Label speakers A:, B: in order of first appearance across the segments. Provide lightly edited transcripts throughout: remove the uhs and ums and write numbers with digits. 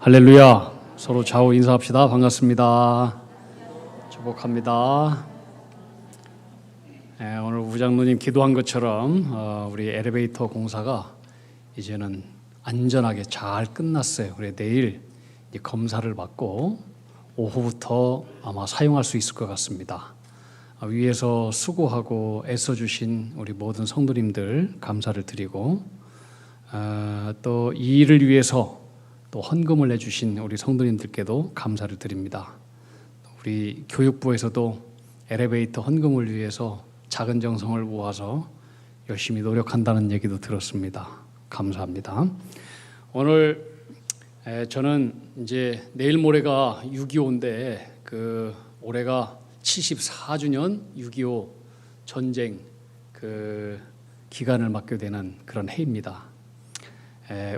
A: 할렐루야. 서로 좌우 인사합시다. 반갑습니다. 축복합니다. 오늘 우장로님 기도한 것처럼 우리 엘리베이터 공사가 이제는 안전하게 잘 끝났어요. 그래 내일 검사를 받고 오후부터 아마 사용할 수 있을 것 같습니다. 위에서 수고하고 애써주신 우리 모든 성도님들 감사를 드리고 또 이 일을 위해서 또 헌금을 해주신 우리 성도님들께도 감사를 드립니다. 우리 교육부에서도 엘리베이터 헌금을 위해서 작은 정성을 모아서 열심히 노력한다는 얘기도 들었습니다. 감사합니다. 오늘 저는 이제 내일 모레가 6.25인데 올해가 74주년 6.25 전쟁 기간을 맞게 되는 그런 해입니다.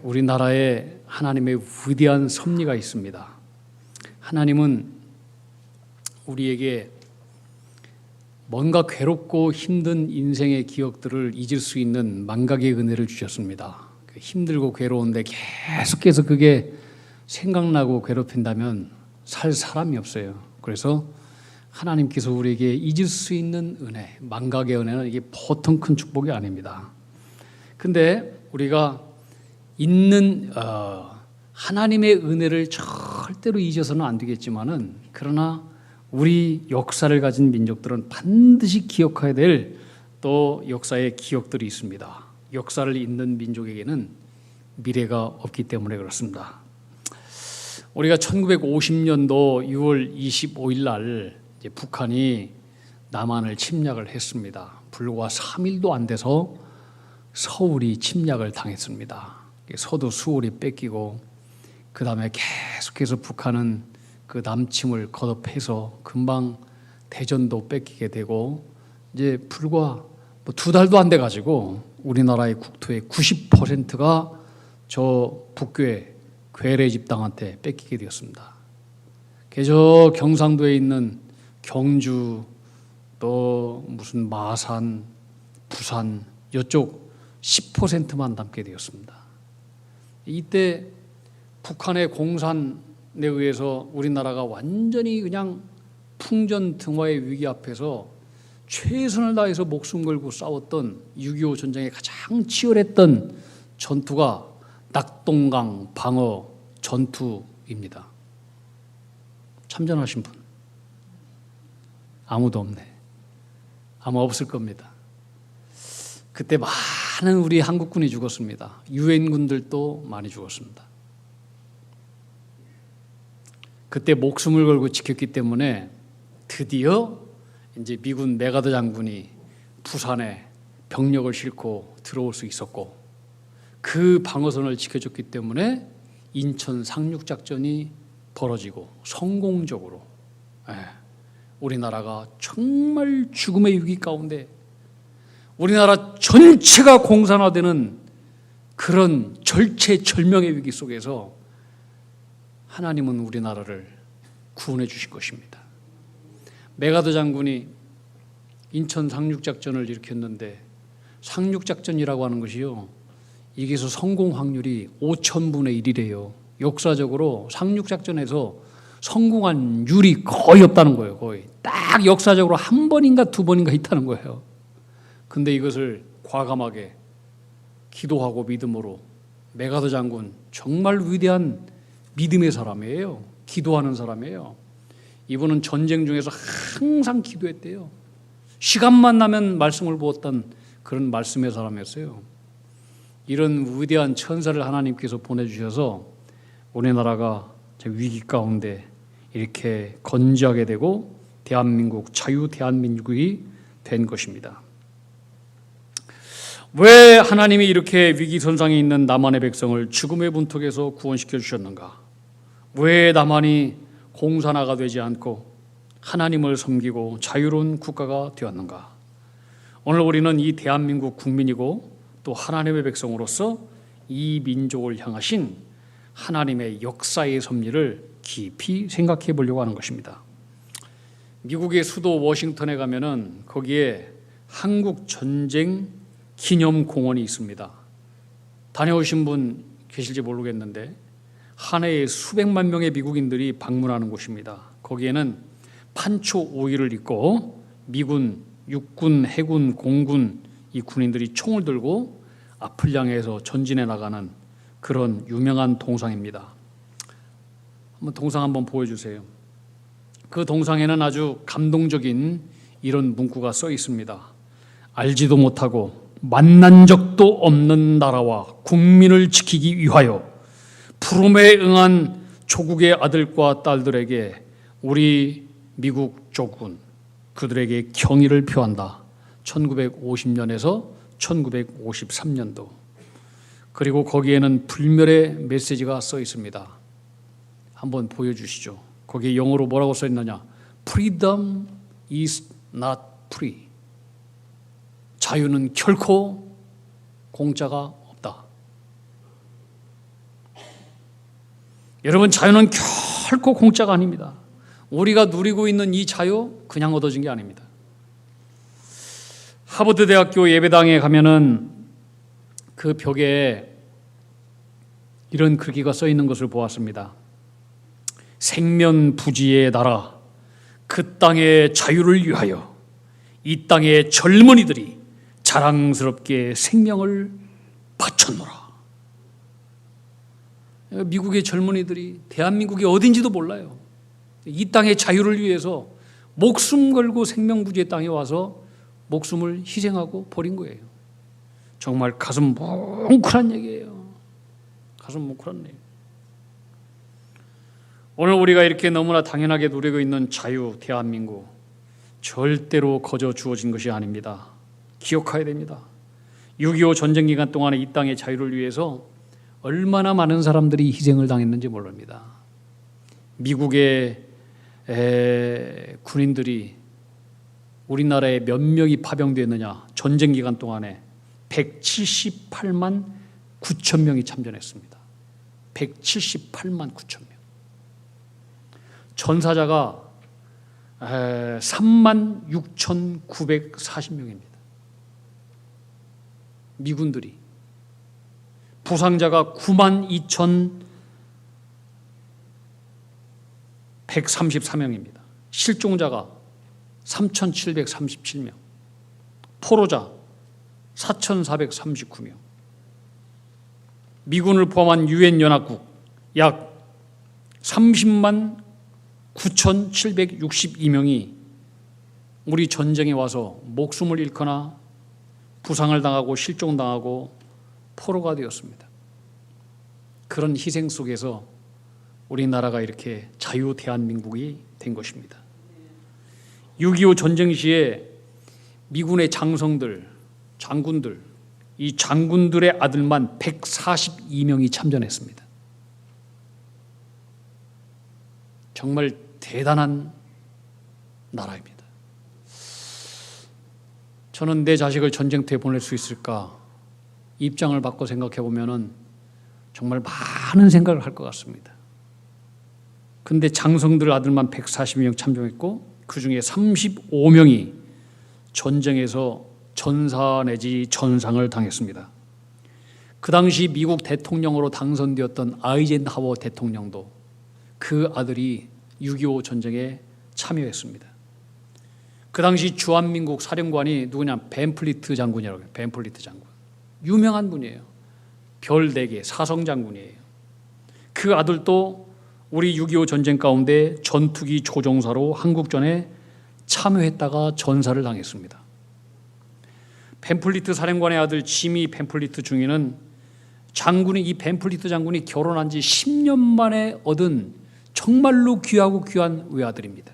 A: 우리나라에 하나님의 위대한 섭리가 있습니다. 하나님은 우리에게 뭔가 괴롭고 힘든 인생의 기억들을 잊을 수 있는 만각의 은혜를 주셨습니다. 힘들고 괴로운데 계속해서 그게 생각나고 괴롭힌다면 살 사람이 없어요. 그래서 하나님께서 우리에게 잊을 수 있는 은혜, 만각의 은혜는 이게 보통 큰 축복이 아닙니다. 근데 우리가 있는 하나님의 은혜를 절대로 잊어서는 안 되겠지만은 그러나 우리 역사를 가진 민족들은 반드시 기억해야 될 또 역사의 기억들이 있습니다. 역사를 잊는 민족에게는 미래가 없기 때문에 그렇습니다. 우리가 1950년도 6월 25일 날 이제 북한이 남한을 침략을 했습니다. 불과 3일도 안 돼서 서울이 침략을 당했습니다. 서도 수월이 뺏기고 그 다음에 계속해서 북한은 그 남침을 거듭해서 금방 대전도 뺏기게 되고 이제 불과 2달도 안 돼 가지고 우리나라의 국토의 90%가 저 북괴 괴뢰 집단한테 뺏기게 되었습니다. 저 경상도에 있는 경주 또 무슨 마산, 부산 이쪽 10%만 남게 되었습니다. 이때 북한의 공산에 의해서 우리나라가 완전히 그냥 풍전등화의 위기 앞에서 최선을 다해서 목숨 걸고 싸웠던 6.25 전쟁의 가장 치열했던 전투가 낙동강 방어 전투입니다. 참전하신 분? 아무도 없네. 아마 없을 겁니다. 그때 많은 우리 한국군이 죽었습니다. 유엔군들도 많이 죽었습니다. 그때 목숨을 걸고 지켰기 때문에 드디어 이제 미군 메가더 장군이 부산에 병력을 싣고 들어올 수 있었고 그 방어선을 지켜줬기 때문에 인천 상륙작전이 벌어지고 성공적으로 우리나라가 정말 죽음의 위기 가운데 우리나라 전체가 공산화되는 그런 절체절명의 위기 속에서 하나님은 우리나라를 구원해 주신 것입니다. 메가더 장군이 인천 상륙작전을 일으켰는데 상륙작전이라고 하는 것이요 이게서 성공 확률이 5,000분의 1이래요. 역사적으로 상륙작전에서 성공한 율이 거의 없다는 거예요. 거의 딱 역사적으로 한 번인가 두 번인가 있다는 거예요. 근데 이것을 과감하게 기도하고 믿음으로 메가더 장군 정말 위대한 믿음의 사람이에요. 기도하는 사람이에요. 이분은 전쟁 중에서 항상 기도했대요. 시간만 나면 말씀을 보았던 그런 말씀의 사람이었어요. 이런 위대한 천사를 하나님께서 보내주셔서 우리나라가 위기 가운데 이렇게 건재하게 되고 대한민국 자유 대한민국이 된 것입니다. 왜 하나님이 이렇게 위기선상에 있는 남한의 백성을 죽음의 문턱에서 구원시켜 주셨는가? 왜 남한이 공산화가 되지 않고 하나님을 섬기고 자유로운 국가가 되었는가? 오늘 우리는 이 대한민국 국민이고 또 하나님의 백성으로서 이 민족을 향하신 하나님의 역사의 섭리를 깊이 생각해 보려고 하는 것입니다. 미국의 수도 워싱턴에 가면은 거기에 한국 전쟁 기념공원이 있습니다. 다녀오신 분 계실지 모르겠는데 한 해에 수백만 명의 미국인들이 방문하는 곳입니다. 거기에는 판초 오일을 입고 미군, 육군, 해군, 공군 이 군인들이 총을 들고 앞을 향해서 전진해 나가는 그런 유명한 동상입니다. 한번 동상 한번 보여주세요. 그 동상에는 아주 감동적인 이런 문구가 써 있습니다. 알지도 못하고 만난 적도 없는 나라와 국민을 지키기 위하여 부름에 응한 조국의 아들과 딸들에게 우리 미국 조국은 그들에게 경의를 표한다. 1950년에서 1953년도. 그리고 거기에는 불멸의 메시지가 써 있습니다. 한번 보여주시죠. 거기에 영어로 뭐라고 써 있느냐? Freedom is not free. 자유는 결코 공짜가 없다. 여러분, 자유는 결코 공짜가 아닙니다. 우리가 누리고 있는 이 자유 그냥 얻어진 게 아닙니다. 하버드 대학교 예배당에 가면은 그 벽에 이런 글귀가 써 있는 것을 보았습니다. 생면부지의 나라, 그 땅의 자유를 위하여 이 땅의 젊은이들이 자랑스럽게 생명을 바쳤노라. 미국의 젊은이들이 대한민국이 어딘지도 몰라요. 이 땅의 자유를 위해서 목숨 걸고 생명부지의 땅에 와서 목숨을 희생하고 버린 거예요. 정말 가슴 뭉클한 얘기예요. 가슴 뭉클한 얘기. 오늘 우리가 이렇게 너무나 당연하게 누리고 있는 자유, 대한민국, 절대로 거저 주어진 것이 아닙니다. 기억해야 됩니다. 6.25 전쟁 기간 동안에 이 땅의 자유를 위해서 얼마나 많은 사람들이 희생을 당했는지 모릅니다. 미국의 군인들이 우리나라에 몇 명이 파병되었느냐? 전쟁 기간 동안에 178만 9천 명이 참전했습니다. 178만 9천 명. 전사자가 3만 6,940명입니다. 미군들이. 부상자가 9만 2,134명입니다. 실종자가 3,737명. 포로자 4,439명. 미군을 포함한 유엔 연합국 약 30만 9,762명이 우리 전쟁에 와서 목숨을 잃거나 부상을 당하고 실종당하고 포로가 되었습니다. 그런 희생 속에서 우리나라가 이렇게 자유 대한민국이 된 것입니다. 6.25 전쟁 시에 미군의 장성들, 장군들, 이 장군들의 아들만 142명이 참전했습니다. 정말 대단한 나라입니다. 저는 내 자식을 전쟁터에 보낼 수 있을까? 입장을 바꿔 생각해 보면은 정말 많은 생각을 할 것 같습니다. 근데 장성들 아들만 140명 참전했고 그 중에 35명이 전쟁에서 전사 내지 전상을 당했습니다. 그 당시 미국 대통령으로 당선되었던 아이젠하워 대통령도 그 아들이 6.25 전쟁에 참여했습니다. 그 당시 주한민국 사령관이 누구냐? 벤플리트 장군이라고 해요. 벤플리트 장군. 유명한 분이에요. 별 4개 사성장군이에요. 그 아들도 우리 6.25 전쟁 가운데 전투기 조종사로 한국전에 참여했다가 전사를 당했습니다. 벤플리트 사령관의 아들 지미 벤플리트 중위는 이 벤플리트 장군이 결혼한 지 10년 만에 얻은 정말로 귀하고 귀한 외아들입니다.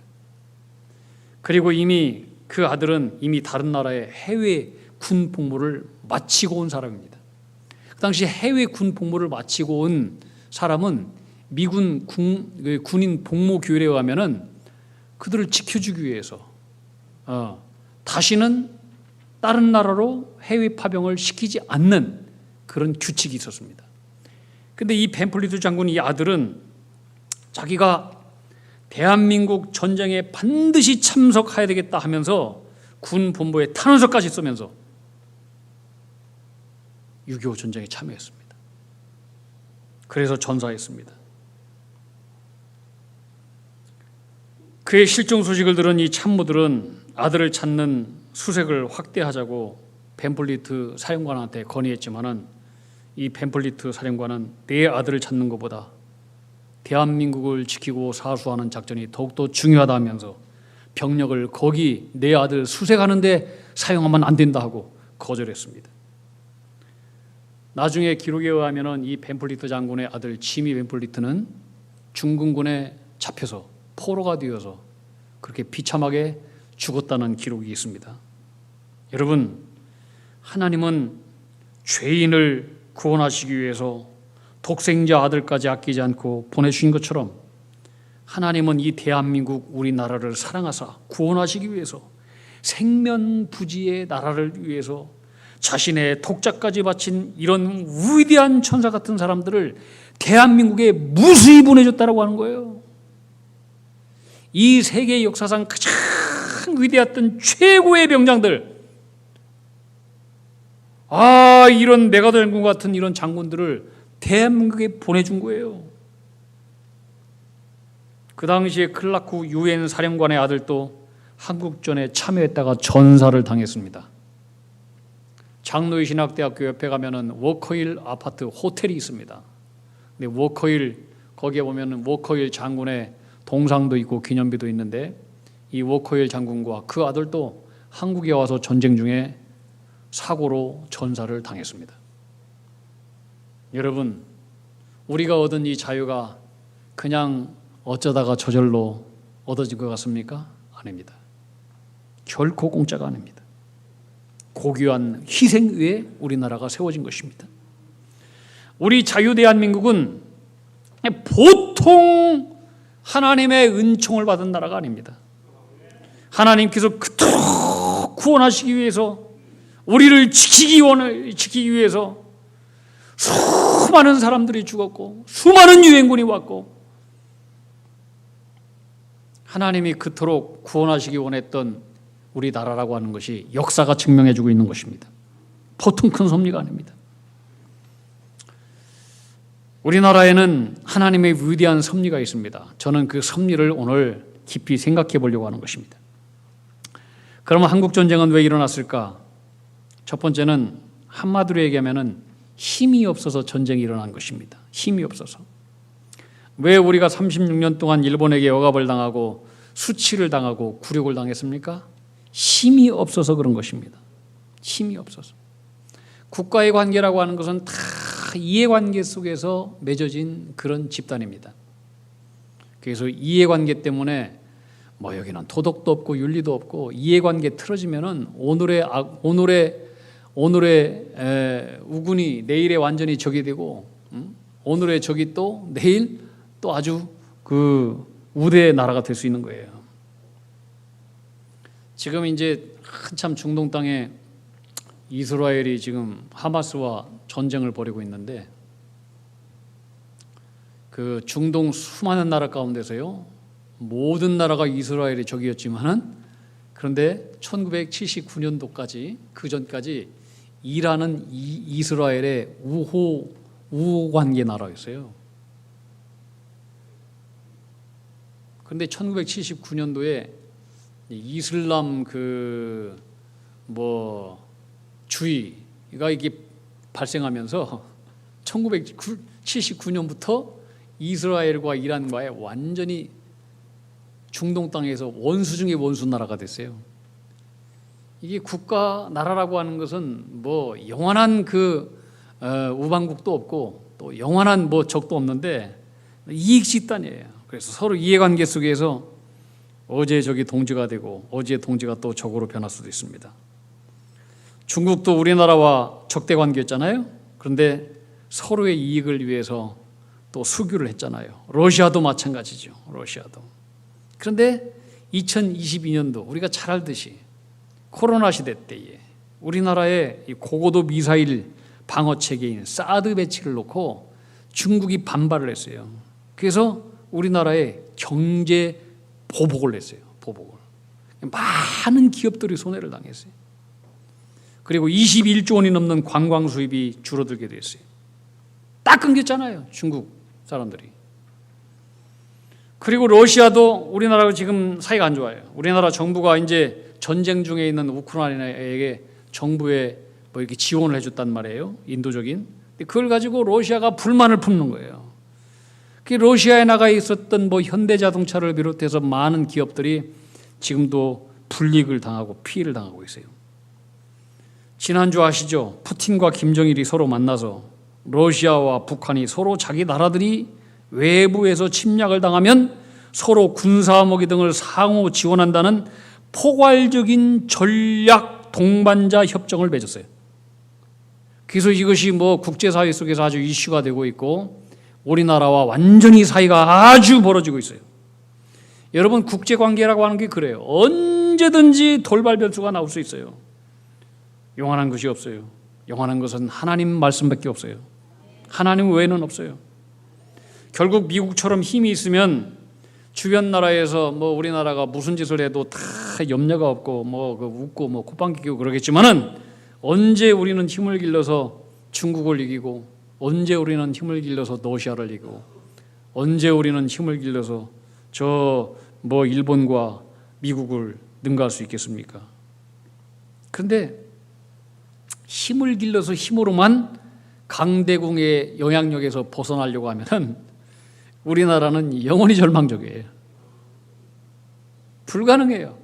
A: 그리고 이미 그 아들은 이미 다른 나라의 해외 군 복무를 마치고 온 사람입니다. 그 당시 해외 군 복무를 마치고 온 사람은 미군 군인 복무 규율에 의하면은 그들을 지켜주기 위해서 다시는 다른 나라로 해외 파병을 시키지 않는 그런 규칙이 있었습니다. 그런데 이 벤플리트 장군 이 아들은 자기가 대한민국 전쟁에 반드시 참석해야 되겠다 하면서 군 본부에 탄원서까지 쓰면서 6.25 전쟁에 참여했습니다. 그래서 전사했습니다. 그의 실종 소식을 들은 이 참모들은 아들을 찾는 수색을 확대하자고 벤플리트 사령관한테 건의했지만은 이 벤플리트 사령관은 내 아들을 찾는 것보다 대한민국을 지키고 사수하는 작전이 더욱더 중요하다면서 병력을 거기 내 아들 수색하는 데 사용하면 안 된다 하고 거절했습니다. 나중에 기록에 의하면 이 벤플리트 장군의 아들 지미 벤플리트는 중군군에 잡혀서 포로가 되어서 그렇게 비참하게 죽었다는 기록이 있습니다. 여러분, 하나님은 죄인을 구원하시기 위해서 독생자 아들까지 아끼지 않고 보내주신 것처럼 하나님은 이 대한민국 우리나라를 사랑하사 구원하시기 위해서 생면부지의 나라를 위해서 자신의 독자까지 바친 이런 위대한 천사 같은 사람들을 대한민국에 무수히 보내줬다고 하는 거예요. 이 세계 역사상 가장 위대했던 최고의 병장들, 이런 메가드장군 같은 이런 장군들을 대한민국에 보내준 거예요. 그 당시에 클라크 유엔 사령관의 아들도 한국전에 참여했다가 전사를 당했습니다. 장로의 신학대학교 옆에 가면은 워커힐 아파트 호텔이 있습니다. 근데 워커힐, 거기에 보면은 워커힐 장군의 동상도 있고 기념비도 있는데 이 워커힐 장군과 그 아들도 한국에 와서 전쟁 중에 사고로 전사를 당했습니다. 여러분, 우리가 얻은 이 자유가 그냥 어쩌다가 저절로 얻어진 것 같습니까? 아닙니다. 결코 공짜가 아닙니다. 고귀한 희생 위에 우리나라가 세워진 것입니다. 우리 자유 대한민국은 보통 하나님의 은총을 받은 나라가 아닙니다. 하나님께서 그토록 구원하시기 위해서 우리를 지키기 위해서 수많은 사람들이 죽었고 수많은 유엔군이 왔고 하나님이 그토록 구원하시기 원했던 우리나라라고 하는 것이 역사가 증명해주고 있는 것입니다. 보통 큰 섭리가 아닙니다. 우리나라에는 하나님의 위대한 섭리가 있습니다. 저는 그 섭리를 오늘 깊이 생각해 보려고 하는 것입니다. 그러면 한국전쟁은 왜 일어났을까? 첫 번째는 한마디로 얘기하면 힘이 없어서 전쟁이 일어난 것입니다. 힘이 없어서. 왜 우리가 36년 동안 일본에게 억압을 당하고 수치를 당하고 굴욕을 당했습니까? 힘이 없어서 그런 것입니다. 힘이 없어서. 국가의 관계라고 하는 것은 다 이해관계 속에서 맺어진 그런 집단입니다. 그래서 이해관계 때문에 여기는 도덕도 없고 윤리도 없고 이해관계 틀어지면은 오늘의 우군이 내일에 완전히 적이 되고 오늘의 적이 또 내일 또 아주 그 우대의 나라가 될 수 있는 거예요. 지금 이제 한참 중동 땅에 이스라엘이 지금 하마스와 전쟁을 벌이고 있는데 그 중동 수많은 나라 가운데서요 모든 나라가 이스라엘의 적이었지만은 그런데 1979년도까지 그 전까지 이란은 이스라엘의 우호 관계 나라였어요. 그런데 1979년도에 이슬람 주의가 이게 발생하면서 1979년부터 이스라엘과 이란과의 완전히 중동 땅에서 원수 중에 원수 나라가 됐어요. 이게 국가 나라라고 하는 것은 영원한 우방국도 없고 또 영원한 적도 없는데 이익 집단이에요. 그래서 서로 이해관계 속에서 어제 적이 동지가 되고 어제 동지가 또 적으로 변할 수도 있습니다. 중국도 우리나라와 적대 관계였잖아요. 그런데 서로의 이익을 위해서 또 수교를 했잖아요. 러시아도 마찬가지죠. 러시아도. 그런데 2022년도 우리가 잘 알듯이 코로나 시대 때에 우리나라의 고고도 미사일 방어 체계인 사드 배치를 놓고 중국이 반발을 했어요. 그래서 우리나라에 경제 보복을 했어요. 보복을. 많은 기업들이 손해를 당했어요. 그리고 21조 원이 넘는 관광 수입이 줄어들게 됐어요. 딱 끊겼잖아요. 중국 사람들이. 그리고 러시아도 우리나라하고 지금 사이가 안 좋아요. 우리나라 정부가 이제 전쟁 중에 있는 우크라이나에게 정부에 뭐 이렇게 지원을 해줬단 말이에요. 인도적인. 그걸 가지고 러시아가 불만을 품는 거예요. 그 러시아에 나가 있었던 뭐 현대자동차를 비롯해서 많은 기업들이 지금도 불이익을 당하고 피해를 당하고 있어요. 지난주 아시죠? 푸틴과 김정일이 서로 만나서 러시아와 북한이 서로 자기 나라들이 외부에서 침략을 당하면 서로 군사무기 등을 상호 지원한다는 포괄적인 전략 동반자 협정을 맺었어요. 그래서 이것이 뭐 국제사회 속에서 아주 이슈가 되고 있고 우리나라와 완전히 사이가 아주 벌어지고 있어요. 여러분, 국제관계라고 하는 게 그래요. 언제든지 돌발 변수가 나올 수 있어요. 영원한 것이 없어요. 영원한 것은 하나님 말씀밖에 없어요. 하나님 외에는 없어요. 결국 미국처럼 힘이 있으면 주변 나라에서 뭐 우리나라가 무슨 짓을 해도 다 염려가 없고 뭐 웃고 뭐 콧방귀 뀌고 그러겠지만은 언제 우리는 힘을 길러서 중국을 이기고 언제 우리는 힘을 길러서 러시아를 이기고 언제 우리는 힘을 길러서 저 뭐 일본과 미국을 능가할 수 있겠습니까? 그런데 힘을 길러서 힘으로만 강대국의 영향력에서 벗어나려고 하면은 우리나라는 영원히 절망적이에요. 불가능해요.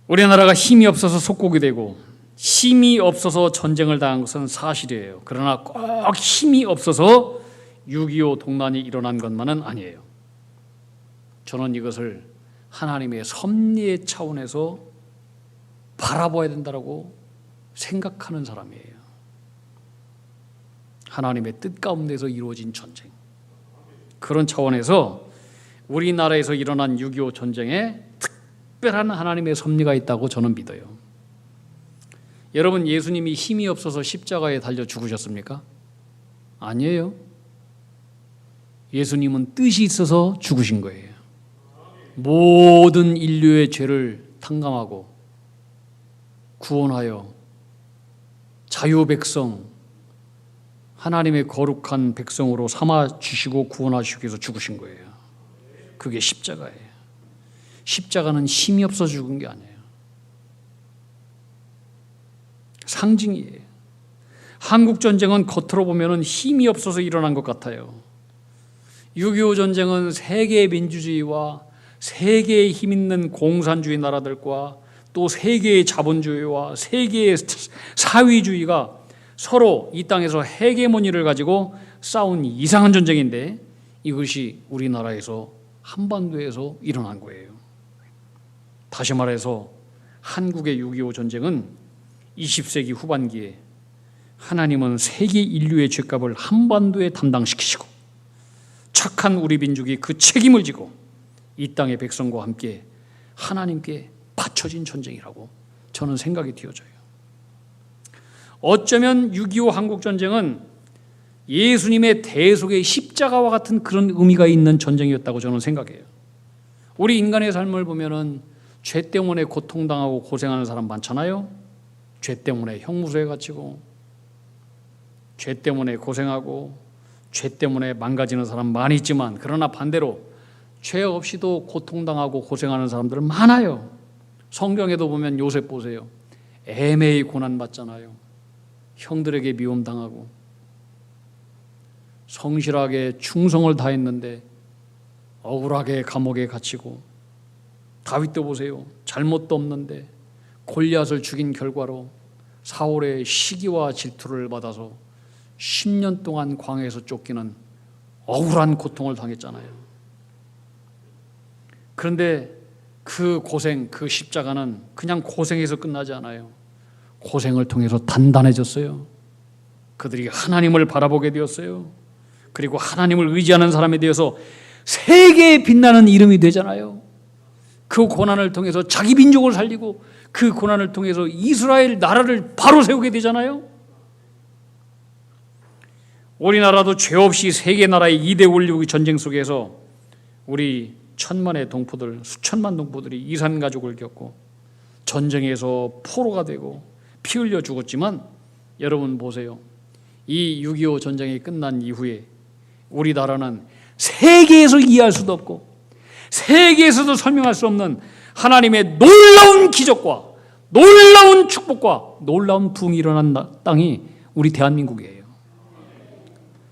A: 우리나라가 힘이 없어서 속국이 되고 힘이 없어서 전쟁을 당한 것은 사실이에요. 그러나 꼭 힘이 없어서 6.25 동란이 일어난 것만은 아니에요. 저는 이것을 하나님의 섭리의 차원에서 바라봐야 된다고 생각하는 사람이에요. 하나님의 뜻 가운데서 이루어진 전쟁. 그런 차원에서 우리나라에서 일어난 6.25 전쟁에 특별한 하나님의 섭리가 있다고 저는 믿어요. 여러분, 예수님이 힘이 없어서 십자가에 달려 죽으셨습니까? 아니에요. 예수님은 뜻이 있어서 죽으신 거예요. 모든 인류의 죄를 탕감하고 구원하여 자유 백성, 하나님의 거룩한 백성으로 삼아 주시고 구원하시기 위해서 죽으신 거예요. 그게 십자가예요. 십자가는 힘이 없어 죽은 게 아니에요. 상징이에요. 한국 전쟁은 겉으로 보면은 힘이 없어서 일어난 것 같아요. 6.25 전쟁은 세계의 민주주의와 세계의 힘 있는 공산주의 나라들과 또 세계의 자본주의와 세계의 사회주의가 서로 이 땅에서 헤게모니를 가지고 싸운 이상한 전쟁인데 이것이 우리나라에서 한반도에서 일어난 거예요. 다시 말해서 한국의 6.25 전쟁은 20세기 후반기에 하나님은 세계 인류의 죄값을 한반도에 담당시키시고 착한 우리 민족이 그 책임을 지고 이 땅의 백성과 함께 하나님께 바쳐진 전쟁이라고 저는 생각이 되어져요. 어쩌면 6.25 한국전쟁은 예수님의 대속의 십자가와 같은 그런 의미가 있는 전쟁이었다고 저는 생각해요. 우리 인간의 삶을 보면은 죄 때문에 고통당하고 고생하는 사람 많잖아요. 죄 때문에 형무소에 갇히고 죄 때문에 고생하고 죄 때문에 망가지는 사람 많이 있지만 그러나 반대로 죄 없이도 고통당하고 고생하는 사람들 많아요. 성경에도 보면 요셉 보세요. 애매히 고난받잖아요. 형들에게 미움당하고 성실하게 충성을 다했는데 억울하게 감옥에 갇히고 다윗도 보세요. 잘못도 없는데 골리앗을 죽인 결과로 사울의 시기와 질투를 받아서 10년 동안 광야에서 쫓기는 억울한 고통을 당했잖아요. 그런데 그 고생, 그 십자가는 그냥 고생해서 끝나지 않아요. 고생을 통해서 단단해졌어요. 그들이 하나님을 바라보게 되었어요. 그리고 하나님을 의지하는 사람에 대해서 세계에 빛나는 이름이 되잖아요. 그 고난을 통해서 자기 민족을 살리고 그 고난을 통해서 이스라엘 나라를 바로 세우게 되잖아요. 우리나라도 죄 없이 세계 나라의 2대 올리브기 전쟁 속에서 우리 천만의 동포들, 수천만 동포들이 이산 가족을 겪고 전쟁에서 포로가 되고 피 흘려 죽었지만 여러분 보세요. 이 6.25 전쟁이 끝난 이후에 우리나라는 세계에서 이해할 수도 없고 세계에서도 설명할 수 없는 하나님의 놀라운 기적과 놀라운 축복과 놀라운 부흥이 일어난 땅이 우리 대한민국이에요.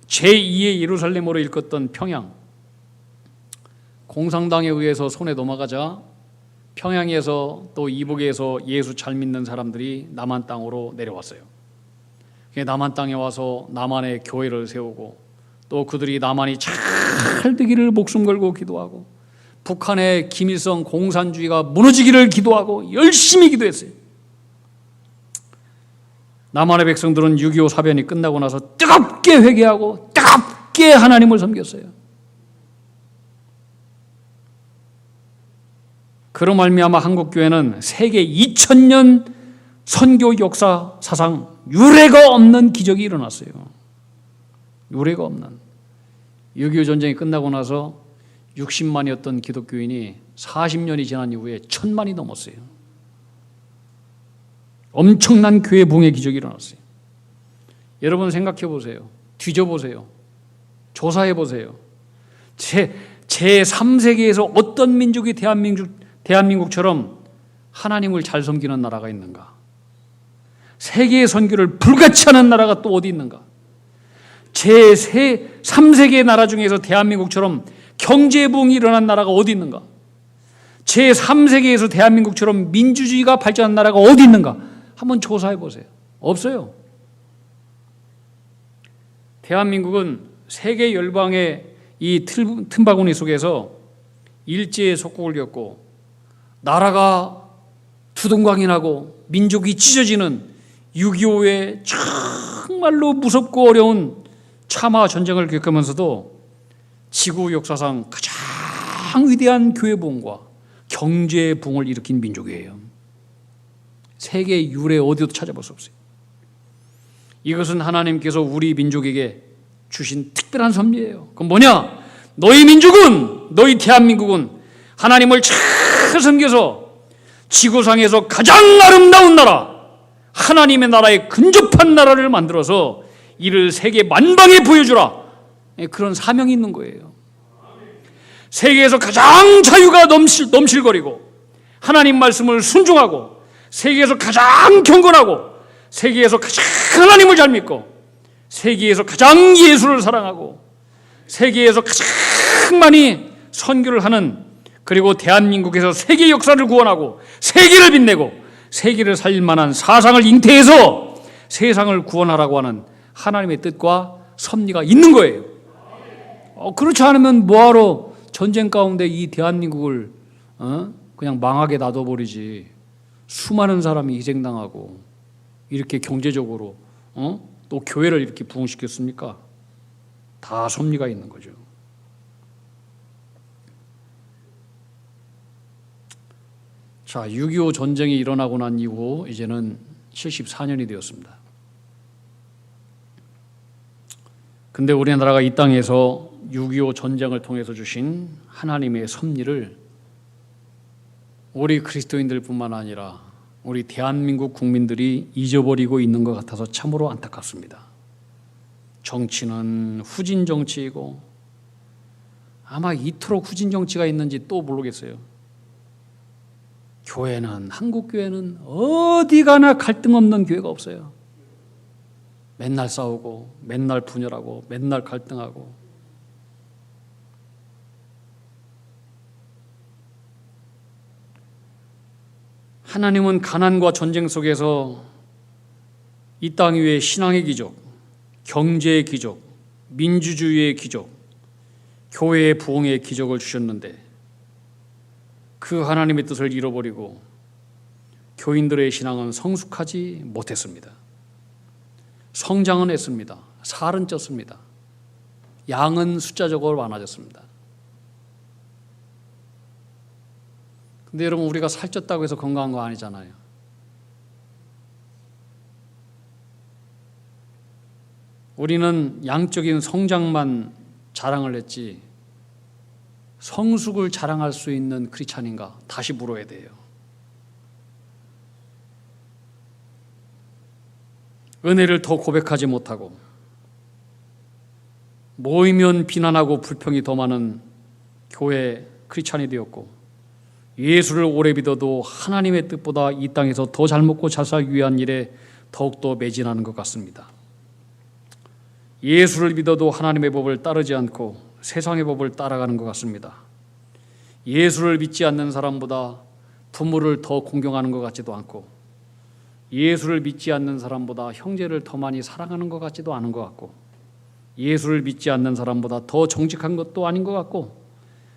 A: 제2의 예루살렘으로 일컫던 평양, 공산당에 의해서 손에 넘어가자 평양에서 또 이북에서 예수 잘 믿는 사람들이 남한 땅으로 내려왔어요. 남한 땅에 와서 남한의 교회를 세우고 또 그들이 남한이 잘 되기를 목숨 걸고 기도하고 북한의 김일성 공산주의가 무너지기를 기도하고 열심히 기도했어요. 남한의 백성들은 6.25 사변이 끝나고 나서 뜨겁게 회개하고 뜨겁게 하나님을 섬겼어요. 그로 말미암아 한국교회는 세계 2000년 선교 역사 사상 유례가 없는 기적이 일어났어요. 유례가 없는. 6.25 전쟁이 끝나고 나서 60만이었던 기독교인이 40년이 지난 이후에 1000만이 넘었어요. 엄청난 교회 부흥의 기적이 일어났어요. 여러분 생각해 보세요. 뒤져보세요. 조사해 보세요. 제3세계에서 어떤 민족이 대한민국처럼 하나님을 잘 섬기는 나라가 있는가? 세계의 선교를 불같이 하는 나라가 또 어디 있는가? 제3세계의 나라 중에서 대한민국처럼 경제 부흥이 일어난 나라가 어디 있는가? 제3세계에서 대한민국처럼 민주주의가 발전한 나라가 어디 있는가? 한번 조사해 보세요. 없어요. 대한민국은 세계 열방의 이 틈바구니 속에서 일제의 속국을 겪고 나라가 두동강이 나고 민족이 찢어지는 6.25의 정말로 무섭고 어려운 참화 전쟁을 겪으면서도 지구 역사상 가장 위대한 교회 부흥과 경제 부흥을 일으킨 민족이에요. 세계 유례 어디도 찾아볼 수 없어요. 이것은 하나님께서 우리 민족에게 주신 특별한 섭리예요. 그건 뭐냐? 너희 민족은, 너희 대한민국은 하나님을 잘 섬겨서 지구상에서 가장 아름다운 나라, 하나님의 나라에 근접한 나라를 만들어서 이를 세계 만방에 보여주라. 그런 사명이 있는 거예요. 세계에서 가장 자유가 넘실거리고 하나님 말씀을 순종하고 세계에서 가장 경건하고 세계에서 가장 하나님을 잘 믿고 세계에서 가장 예수를 사랑하고 세계에서 가장 많이 선교를 하는, 그리고 대한민국에서 세계 역사를 구원하고 세계를 빛내고 세계를 살릴 만한 사상을 잉태해서 세상을 구원하라고 하는 하나님의 뜻과 섭리가 있는 거예요. 그렇지 않으면 뭐하러 전쟁 가운데 이 대한민국을 그냥 망하게 놔둬버리지. 수많은 사람이 희생당하고 이렇게 경제적으로 또 교회를 이렇게 부흥시켰습니까? 다 섭리가 있는 거죠. 자, 6.25 전쟁이 일어나고 난 이후 이제는 74년이 되었습니다. 근데 우리나라가 이 땅에서 6.25 전쟁을 통해서 주신 하나님의 섭리를 우리 그리스도인들뿐만 아니라 우리 대한민국 국민들이 잊어버리고 있는 것 같아서 참으로 안타깝습니다. 정치는 후진 정치이고 아마 이토록 후진 정치가 있는지 또 모르겠어요. 교회는, 한국 교회는 어디 가나 갈등 없는 교회가 없어요. 맨날 싸우고 맨날 분열하고 맨날 갈등하고. 하나님은 가난과 전쟁 속에서 이 땅 위에 신앙의 기적, 경제의 기적, 민주주의의 기적, 교회의 부흥의 기적을 주셨는데 그 하나님의 뜻을 잃어버리고 교인들의 신앙은 성숙하지 못했습니다. 성장은 했습니다. 살은 쪘습니다. 양은 숫자적으로 많아졌습니다. 근데 여러분, 우리가 살쪘다고 해서 건강한 거 아니잖아요. 우리는 양적인 성장만 자랑을 했지 성숙을 자랑할 수 있는 크리스찬인가 다시 물어야 돼요. 은혜를 더 고백하지 못하고 모이면 비난하고 불평이 더 많은 교회 크리스찬이 되었고, 예수를 오래 믿어도 하나님의 뜻보다 이 땅에서 더 잘 먹고 잘 살기 위한 일에 더욱더 매진하는 것 같습니다. 예수를 믿어도 하나님의 법을 따르지 않고 세상의 법을 따라가는 것 같습니다. 예수를 믿지 않는 사람보다 부모를 더 공경하는 것 같지도 않고, 예수를 믿지 않는 사람보다 형제를 더 많이 사랑하는 것 같지도 않은 것 같고, 예수를 믿지 않는 사람보다 더 정직한 것도 아닌 것 같고,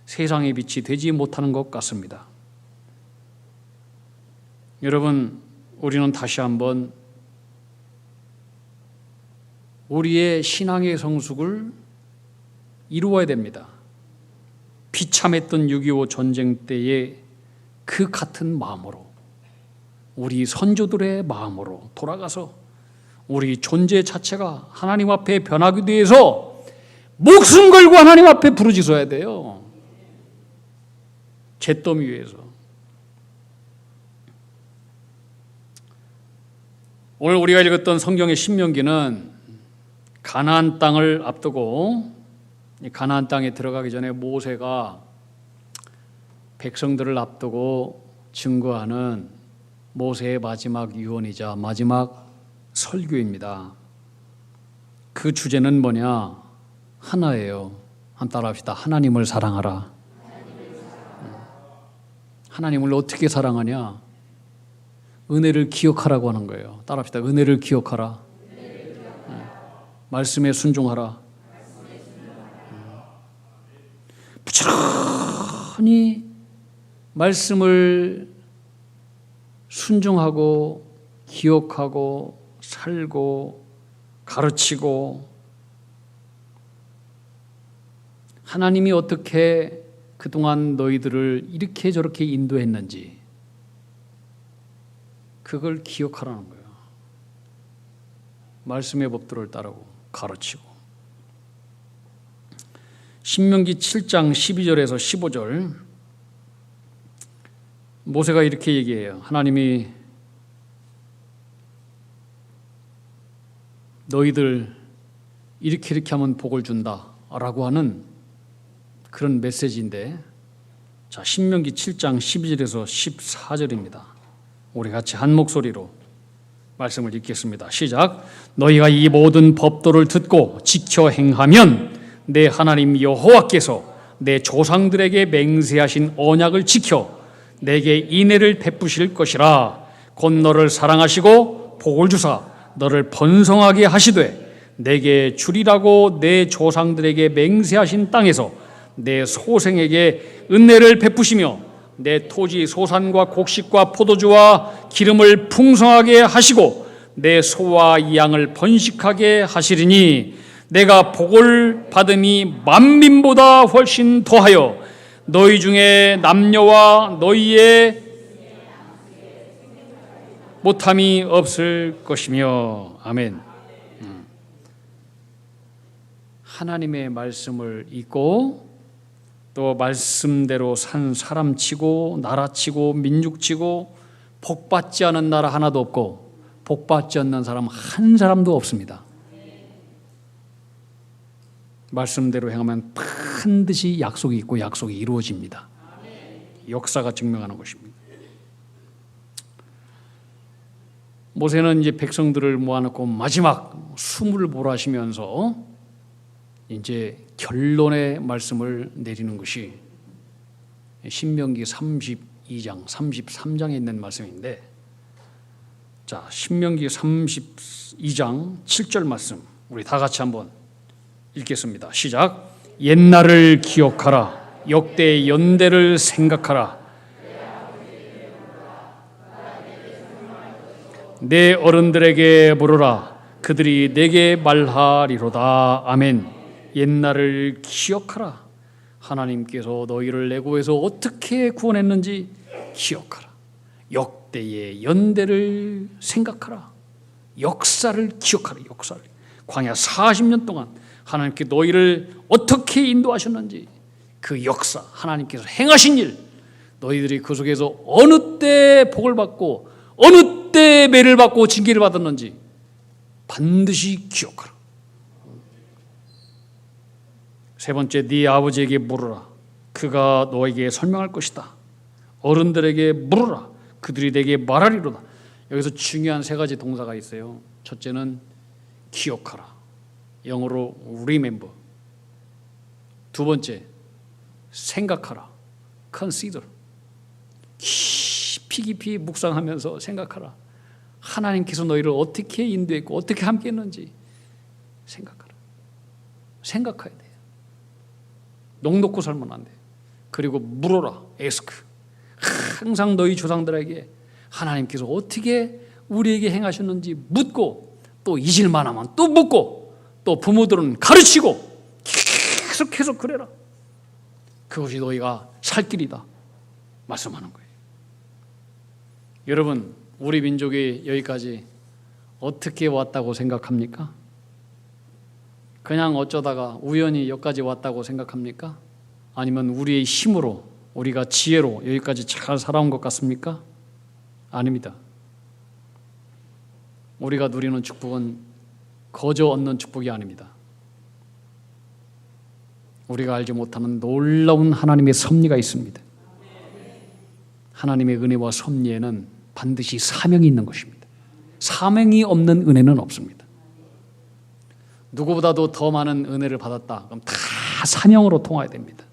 A: 세상의 빛이 되지 못하는 것 같습니다. 여러분, 우리는 다시 한번 우리의 신앙의 성숙을 이루어야 됩니다. 비참했던 6.25 전쟁 때의 그 같은 마음으로, 우리 선조들의 마음으로 돌아가서 우리 존재 자체가 하나님 앞에 변하기 위해서 목숨 걸고 하나님 앞에 부르짖어야 돼요. 잿더미 위에서. 오늘 우리가 읽었던 성경의 신명기는 가나안 땅을 앞두고, 가나안 땅에 들어가기 전에 모세가 백성들을 앞두고 증거하는 모세의 마지막 유언이자 마지막 설교입니다. 그 주제는 뭐냐? 하나예요. 한번 따라합시다. 하나님을 사랑하라. 하나님을 어떻게 사랑하냐? 은혜를 기억하라고 하는 거예요. 따라합시다. 은혜를 기억하라. 말씀에 순종하라. 부지런히 말씀을 순종하고 기억하고 살고 가르치고, 하나님이 어떻게 그동안 너희들을 이렇게 저렇게 인도했는지 그걸 기억하라는 거예요. 말씀의 법들을 따르고 가르치고. 신명기 7장 12절에서 15절, 모세가 이렇게 얘기해요. 하나님이 너희들 이렇게 하면 복을 준다라고 하는 그런 메시지인데, 자, 신명기 7장 12절에서 14절입니다. 우리 같이 한 목소리로 말씀을 읽겠습니다. 시작. 너희가 이 모든 법도를 듣고 지켜 행하면 내 하나님 여호와께서 내 조상들에게 맹세하신 언약을 지켜 내게 인애를 베푸실 것이라. 곧 너를 사랑하시고 복을 주사 너를 번성하게 하시되 내게 주리라고 내 조상들에게 맹세하신 땅에서 내 소생에게 은혜를 베푸시며 내 토지 소산과 곡식과 포도주와 기름을 풍성하게 하시고 내 소와 양을 번식하게 하시리니 내가 복을 받음이 만민보다 훨씬 더하여 너희 중에 남녀와 너희의 못함이 없을 것이며. 아멘. 하나님의 말씀을 읽고 또 말씀대로 산 사람치고 나라치고 민족치고 복받지 않은 나라 하나도 없고 복받지 않는 사람 한 사람도 없습니다. 말씀대로 행하면 반드시 약속이 있고 약속이 이루어집니다. 역사가 증명하는 것입니다. 모세는 이제 백성들을 모아놓고 마지막 수문을 몰아시면서 이제 결론의 말씀을 내리는 것이 신명기 32장, 33장에 있는 말씀인데, 자, 신명기 32장 7절 말씀 우리 다 같이 한번 읽겠습니다. 시작. 옛날을 기억하라. 역대의 연대를 생각하라. 내 어른들에게 물으라. 그들이 내게 말하리로다. 아멘. 옛날을 기억하라. 하나님께서 너희를 내고에서 어떻게 구원했는지 기억하라. 역대의 연대를 생각하라. 역사를 기억하라. 역사를. 광야 40년 동안 하나님께 너희를 어떻게 인도하셨는지 그 역사, 하나님께서 행하신 일, 너희들이 그 속에서 어느 때 복을 받고 어느 때 매를 받고 징계를 받았는지 반드시 기억하라. 세 번째, 네 아버지에게 물으라. 그가 너에게 설명할 것이다. 어른들에게 물으라. 그들이 내게 말하리로다. 여기서 중요한 세 가지 동사가 있어요. 첫째는 기억하라. 영어로 remember. 두 번째, 생각하라. consider. 깊이 묵상하면서 생각하라. 하나님께서 너희를 어떻게 인도했고 어떻게 함께했는지 생각하라. 생각해야 돼요. 넋놓고 살면 안 돼요. 그리고 물어라. ask. 항상 너희 조상들에게 하나님께서 어떻게 우리에게 행하셨는지 묻고, 또 잊을만 하면 또 묻고, 또 부모들은 가르치고 계속 그래라. 그것이 너희가 살 길이다 말씀하는 거예요. 여러분, 우리 민족이 여기까지 어떻게 왔다고 생각합니까? 그냥 어쩌다가 우연히 여기까지 왔다고 생각합니까? 아니면 우리의 힘으로, 우리가 지혜로 여기까지 잘 살아온 것 같습니까? 아닙니다. 우리가 누리는 축복은 거저 얻는 축복이 아닙니다. 우리가 알지 못하는 놀라운 하나님의 섭리가 있습니다. 하나님의 은혜와 섭리에는 반드시 사명이 있는 것입니다. 사명이 없는 은혜는 없습니다. 누구보다도 더 많은 은혜를 받았다. 그럼 다 사명으로 통해야 됩니다.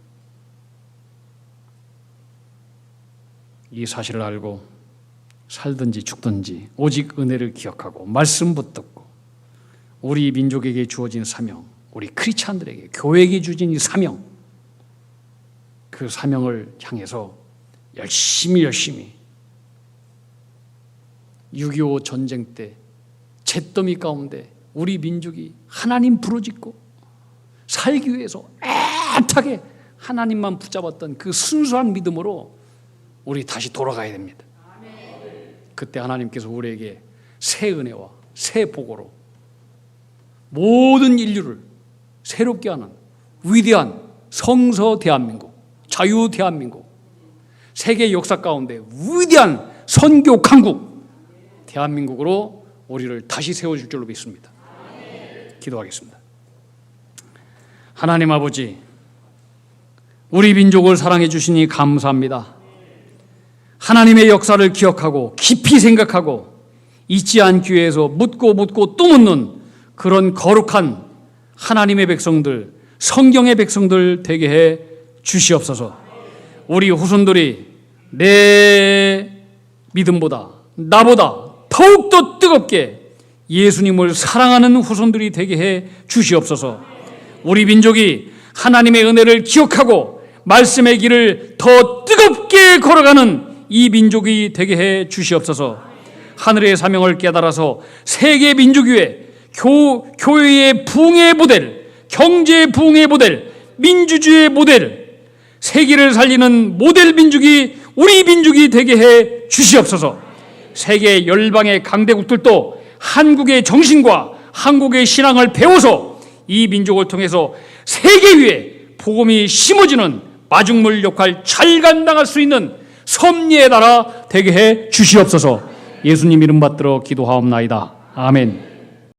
A: 이 사실을 알고 살든지 죽든지 오직 은혜를 기억하고 말씀 붙들고 우리 민족에게 주어진 사명, 우리 크리스찬들에게 교회에게 주어진 이 사명, 그 사명을 향해서 열심히 6.25 전쟁 때 잿더미 가운데 우리 민족이 하나님 부르짖고 살기 위해서 애타게 하나님만 붙잡았던 그 순수한 믿음으로 우리 다시 돌아가야 됩니다. 그때 하나님께서 우리에게 새 은혜와 새 복으로 모든 인류를 새롭게 하는 위대한 성서 대한민국, 자유 대한민국, 세계 역사 가운데 위대한 선교 강국 대한민국으로 우리를 다시 세워줄 줄로 믿습니다. 기도하겠습니다. 하나님 아버지, 우리 민족을 사랑해 주시니 감사합니다. 하나님의 역사를 기억하고 깊이 생각하고 잊지 않기 위해서 묻고 또 묻는 그런 거룩한 하나님의 백성들, 성경의 백성들 되게 해 주시옵소서. 우리 후손들이 내 믿음보다 나보다 더욱더 뜨겁게 예수님을 사랑하는 후손들이 되게 해 주시옵소서. 우리 민족이 하나님의 은혜를 기억하고 말씀의 길을 더 뜨겁게 걸어가는 이 민족이 되게 해 주시옵소서. 하늘의 사명을 깨달아서 세계 민족위에 교회의 부흥의 모델, 경제의 부흥의 모델, 민주주의의 모델, 세계를 살리는 모델 민족이 우리 민족이 되게 해 주시옵소서. 세계 열방의 강대국들도 한국의 정신과 한국의 신앙을 배워서 이 민족을 통해서 세계 위에 복음이 심어지는 마중물 역할 잘 감당할 수 있는 섭리의 나라 되게 해 주시옵소서. 예수님 이름 받들어 기도하옵나이다. 아멘.